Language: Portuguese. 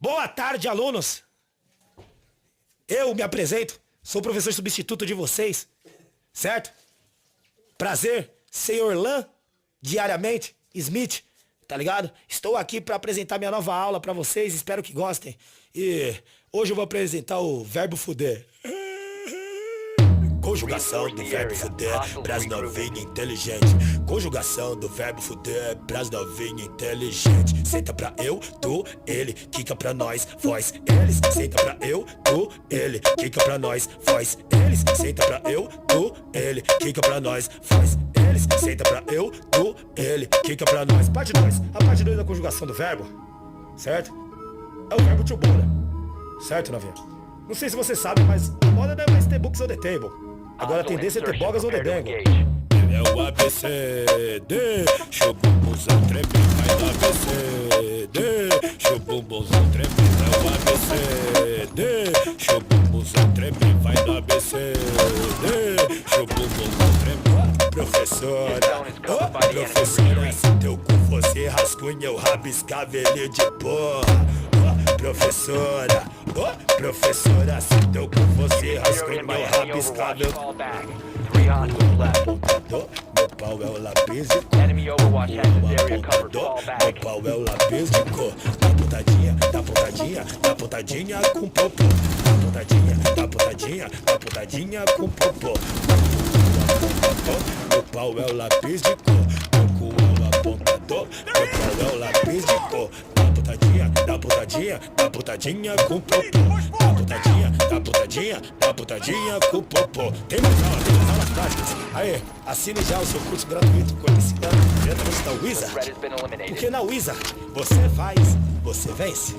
Boa tarde, alunos! Eu me apresento, sou o professor substituto de vocês, certo? Prazer, senhor Lan, diariamente, Smith, tá ligado? Estou aqui pra apresentar minha nova aula pra vocês, espero que gostem. E hoje eu vou apresentar o verbo fuder. Conjugação do verbo fuder pras novinhas inteligentes. Conjugação do verbo fuder pras novinhas inteligentes. Senta pra eu, tu, ele, quica pra nós, voz, eles. Senta pra eu, tu, ele, quica pra nós, voz, eles. Senta pra eu, tu, ele, quica pra nós, voz, eles. Senta pra eu, tu, ele, quica pra nós. Parte 2. A parte 2 da conjugação do verbo, certo? É o verbo to bora. Certo, novinha? Não sei se você sabe, mas a moda não é mais ter books on the table. Agora a tendência é ter bogas on the dangle. É o ABCD, show bumbumzão tremendo, vai no ABCD, show bumbumzão tremendo, é o ABCD, show bumbumzão tremendo, vai no ABCD, show bumbumzão tremendo. Professora, professora, se teu cu fosse rascunha, eu rabiscava ele de porra. Professora, professora, se teu cu fosse rascunha, eu rabiscava eu... Meu pau é o lápis de cor. Meu pau é o lápis de cor. Dá pontadinha, dá pontadinha, dá pontadinha com popô. Dá pontadinha, dá pontadinha, dá pontadinha com popô. Meu pau é o lápis de cor. Meu cu é o apontador. Meu pau é o lápis de cor. Dá pontadinha, dá pontadinha, dá pontadinha com popô. Dá pontadinha, dá pontadinha, dá pontadinha com popô. Tem mais aulas práticas. Aê, assine já o seu curso gratuito conhecimento diretamente da Wizard. Porque na Wizard você faz, você vence.